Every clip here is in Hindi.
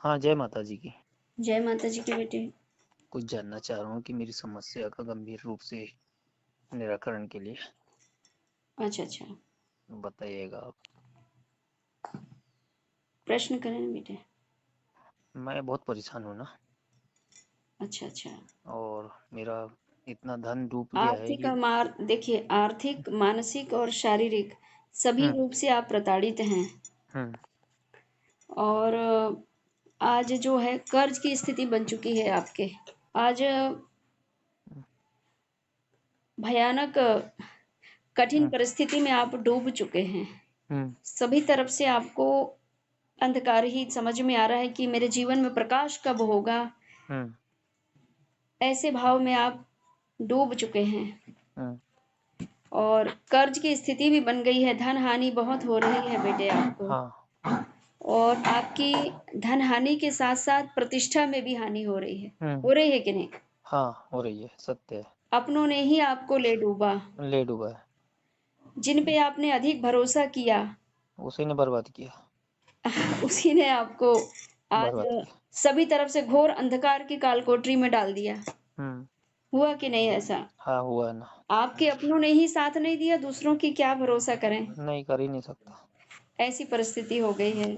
हाँ, जय माता जी की। जय माता जी की बेटे। कुछ जानना चाह रहा हूँ कि मेरी समस्या का गंभीर रूप से निराकरण के लिए अच्छा अच्छा, बताइएगा आप। प्रश्न करें ना बेटे। मैं बहुत परेशान हूँ ना, अच्छा अच्छा। और मेरा इतना धन डूब गया है आर्थिक कि और मार देखिए, आर्थिक, मानसिक और शारीरिक सभी हम्म रूप से आप प्रताड़ित हैं। हम्म और आज जो है कर्ज की स्थिति बन चुकी है आपके। आज भयानक कठिन हम्म परिस्थिति में आप डूब चुके हैं। हम्म सभी तरफ से आपको अंधकार ही समझ में आ रहा है कि मेरे जीवन में प्रकाश कब होगा। हम्म ऐसे भाव में आप डूब चुके हैं। हम्म और कर्ज की स्थिति भी बन गई है, धन हानि बहुत हो रही है बेटे आपको। हाँ और आपकी धन हानि के साथ साथ प्रतिष्ठा में भी हानि हो रही है। हम्म हो रही है कि नहीं? हाँ, हो रही है, सत्य है। अपनों ने ही आपको ले डूबा। ले डूबा है। जिन पे आपने अधिक भरोसा किया, उसी ने बर्बाद किया। उसी ने आपको आज बर्बाद किया। सभी तरफ से घोर अंधकार की कालकोठरी में डाल दिया। हम्म हुआ कि नहीं ऐसा? हाँ, हुआ है ना। आपके अपनों ने ही साथ नहीं दिया, दूसरों की क्या भरोसा करें। नहीं, कर ही नहीं सकता। ऐसी परिस्थिति हो गई है।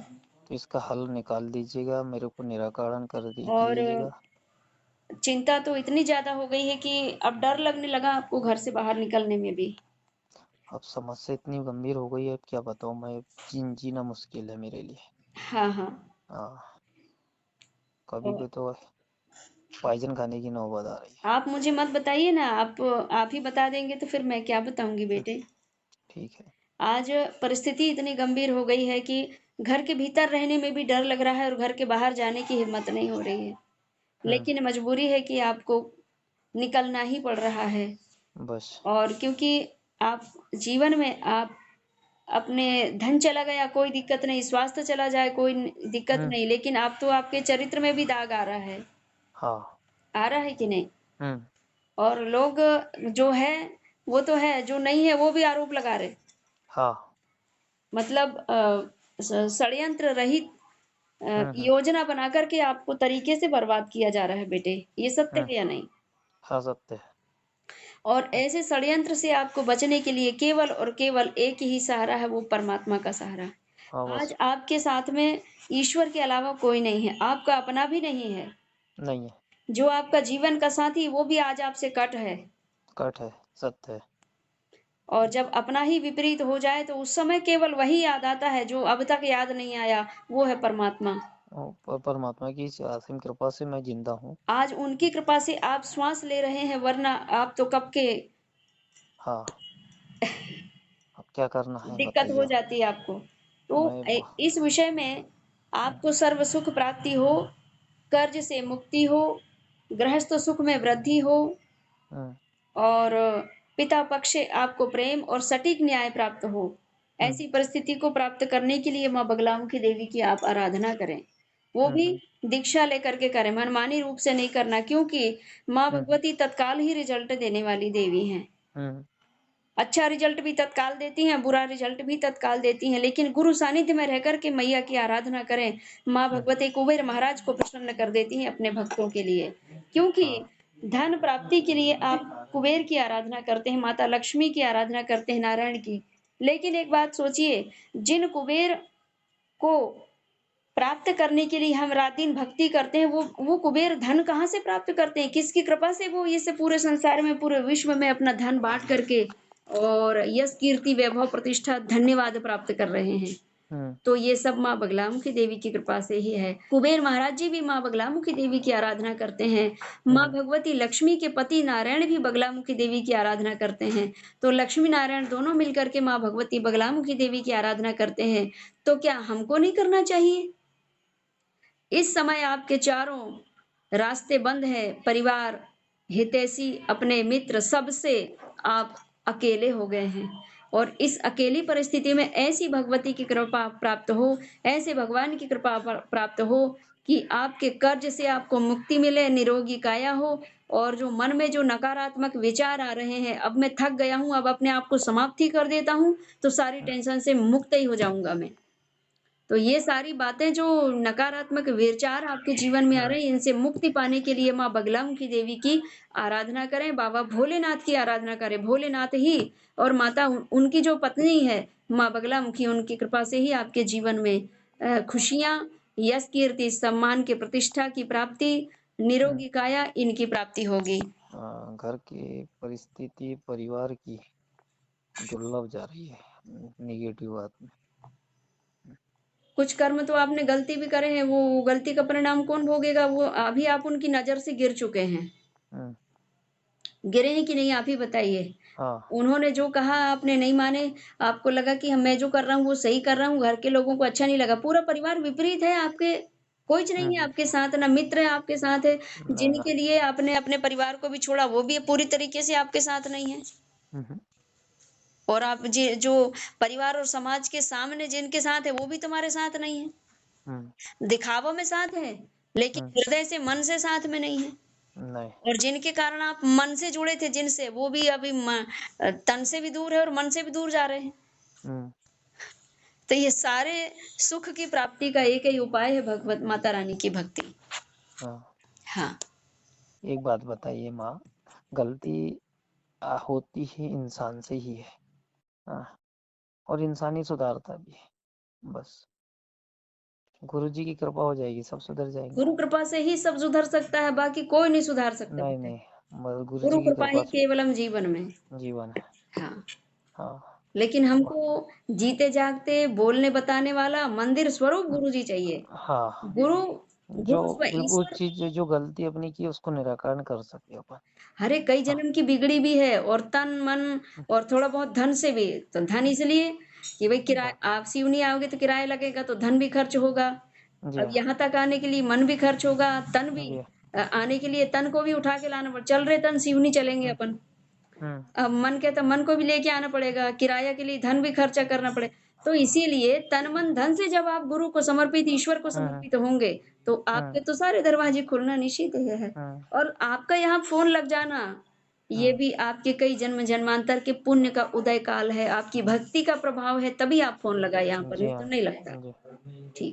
तो इसका हल निकाल दीजिएगा, मेरे को निराकरण कर और दीजिएगा। चिंता तो इतनी ज्यादा हो गई है कि अब डर लगने लगा आपको घर से बाहर निकलने में भी। अब समस्या इतनी गंभीर हो गई है, अब क्या बताऊँ मैं। जीना मुश्किल है मेरे लिए। हाँ हाँ। हाँ, कभी और भी तो पॉइजन खाने की नौबत आ रही आप मुझे मत बताइए ना, आप ही बता देंगे तो फिर मैं क्या बताऊंगी है। बेटे। ठीक है। आज परिस्थिति इतनी गंभीर हो गई है कि घर के भीतर रहने में भी डर लग रहा है और घर के बाहर जाने की हिम्मत नहीं हो रही है। हम्म लेकिन मजबूरी है कि आपको निकलना ही पड़ रहा है। बस। और क्योंकि आप जीवन में आप अपने धन चला गया कोई दिक्कत नहीं, स्वास्थ्य चला जाए कोई दिक्कत हम्म नहीं, लेकिन आप तो आपके चरित्र में भी दाग आ रहा है। हाँ। आ रहा है कि नहीं? हम्म और लोग जो है वो तो है, जो नहीं है वो भी आरोप लगा रहे। हाँ। मतलब षड्यंत्र रहित हम्म योजना बना करके आपको तरीके से बर्बाद किया जा रहा है बेटे। ये सत्य हम्म है या नहीं? हाँ, सत्य है। और ऐसे षड्यंत्र से आपको बचने के लिए केवल और केवल एक ही सहारा है, वो परमात्मा का सहारा। हाँ, बस। आज आपके साथ में ईश्वर के अलावा कोई नहीं है, आपका अपना भी नहीं है। नहीं है। जो आपका जीवन का साथी वो भी आज आपसे कट है। कट है। सत्य है। और जब अपना ही विपरीत हो जाए तो उस समय केवल वही याद आता है जो अब तक याद नहीं आया, वो है परमात्मा। परमात्मा की इस असीम कृपा से मैं जिंदा हूँ। आज उनकी कृपा से आप श्वास ले रहे हैं, वरना आप तो कब के हाँ। अब क्या करना है दिक्कत हो बताइए आप। जाती है आपको। तो मैं इस विषय में आपको सर्व सुख प्राप्ति हो, कर्ज से मुक्ति हो, गृहस्थ सुख में वृद्धि हो, हम्म और पिता पक्ष से आपको प्रेम और सटीक न्याय प्राप्त हो। हम्म ऐसी परिस्थिति को प्राप्त करने के लिए माँ बगलामुखी देवी की आप आराधना करें। वो भी हम्म दीक्षा लेकर के करें, मनमानी रूप से नहीं करना, क्योंकि माँ हम्म भगवती तत्काल ही रिजल्ट देने वाली देवी हैं। हम्म अच्छा रिजल्ट भी तत्काल देती हैं, बुरा रिजल्ट भी तत्काल देती हैं, लेकिन गुरु सानिध्य में रह करके मैया की आराधना करें। माँ हम्म भगवती कुबेर महाराज को प्रसन्न कर देती हैं अपने भक्तों के लिए। क्योंकि हाँ। धन प्राप्ति के लिए आप कुबेर की आराधना करते हैं, माता लक्ष्मी की आराधना करते हैं, नारायण की। लेकिन एक बात सोचिए, जिन कुबेर को प्राप्त करने के लिए हम रात दिन भक्ति करते हैं, वो कुबेर धन कहाँ से प्राप्त करते हैं? किसकी कृपा से वो इस पूरे संसार में, पूरे विश्व में अपना धन बांट करके और यश कीर्ति वैभव प्रतिष्ठा धन्यवाद प्राप्त कर रहे हैं? हम्म तो ये सब माँ बगलामुखी देवी की कृपा से ही है। कुबेर महाराज जी भी माँ बगलामुखी देवी की आराधना करते हैं। माँ हम्म भगवती लक्ष्मी के पति नारायण भी बगलामुखी देवी की आराधना करते हैं। तो लक्ष्मी नारायण दोनों मिलकर के माँ भगवती बगलामुखी देवी की आराधना करते हैं। तो क्या हमको नहीं करना चाहिए? इस समय आपके चारों रास्ते बंद है, परिवार, हितैषी, अपने मित्र, सबसे आप अकेले हो गए हैं। और इस अकेली परिस्थिति में ऐसी भगवती की कृपा प्राप्त हो, ऐसे भगवान की कृपा प्राप्त हो कि आपके कर्ज से आपको मुक्ति मिले, निरोगी काया हो, और जो मन में जो नकारात्मक विचार आ रहे हैं, अब मैं थक गया हूं, अब अपने आप को समाप्ति कर देता हूं, तो सारी टेंशन से मुक्त ही हो जाऊंगा मैं। तो ये सारी बातें जो नकारात्मक विचार आपके जीवन में आ रहे हैं, इनसे मुक्ति पाने के लिए माँ बगलामुखी देवी की आराधना करें, बाबा भोलेनाथ की आराधना करें। भोलेनाथ ही और माता उनकी जो पत्नी है माँ बगलामुखी, उनकी कृपा से ही आपके जीवन में खुशियाँ, यश, कीर्ति, सम्मान की प्रतिष्ठा की प्राप्ति, निरोगी काया इनकी प्राप्ति होगी। घर की परिस्थिति परिवार की दुर्लभ जा रही है निगेटिव बात में। कुछ कर्म तो आपने गलती भी करे हैं, वो गलती का परिणाम कौन भोगेगा? वो अभी आप उनकी नज़र से गिर चुके हैं। गिरे हैं कि नहीं आप ही बताइए? हाँ। उन्होंने जो कहा आपने नहीं माने, आपको लगा कि मैं जो कर रहा हूँ वो सही कर रहा हूँ, घर के लोगों को अच्छा नहीं लगा। पूरा परिवार विपरीत है आपके, कोई नहीं है आपके साथ, ना मित्र है आपके साथ है। जिनके लिए आपने अपने परिवार को भी छोड़ा, वो भी पूरी तरीके से आपके साथ नहीं है। और आप जो परिवार और समाज के सामने जिनके साथ है, वो भी तुम्हारे साथ नहीं है। दिखावों में साथ है, लेकिन हृदय से, मन से साथ में नहीं है। नहीं। और जिनके कारण आप मन से जुड़े थे जिनसे, वो भी अभी तन से भी दूर है और मन से भी दूर जा रहे हैं। तो ये सारे सुख की प्राप्ति का एक ही उपाय है, भगवत माता रानी की भक्ति। हाँ। एक बात बताइए माँ, गलती होती ही इंसान से ही है, और इंसान ही सुधारता भी है। बस गुरु जी की कृपा हो जाएगी, सब सुधर जाएंगे। गुरु कृपा से ही सब सुधर सकता है, बाकी कोई नहीं सुधार सकता। नहीं, गुरु गुरु जी की कृपा ही केवलम जीवन में जीवन है। हाँ। हाँ। लेकिन हमको जीते जागते बोलने बताने वाला मंदिर स्वरूप गुरु जी चाहिए। हाँ। गुरु जो वो ईश्वर, चीज जो गलती अपनी की उसको निराकरण कर सके अपन। अरे कई जन्म की बिगड़ी भी है, और तन मन और थोड़ा बहुत धन से भी। तो धन इसलिए कि भाई किराया, आप शिव नहीं आओगे तो किराया लगेगा, तो धन भी खर्च होगा। अब यहाँ तक आने के लिए मन भी खर्च होगा, तन भी आने के लिए तन को भी उठा के लाना पड़ेगा। चल रहे तन शिव नहीं चलेंगे अपन। अब मन कहता मन को भी लेके आना पड़ेगा, किराया के लिए धन भी खर्चा करना पड़ेगा। तो इसीलिए तन मन धन से जब आप गुरु को समर्पित, ईश्वर को समर्पित होंगे, तो आपके तो सारे दरवाजे खुलना निश्चित है। और आपका यहाँ फोन लग जाना, ये भी आपके कई जन्म जन्मांतर के पुण्य का उदय काल है, आपकी भक्ति का प्रभाव है, तभी आप फोन लगाए यहाँ पर, नहीं तो नहीं लगता। ठीक।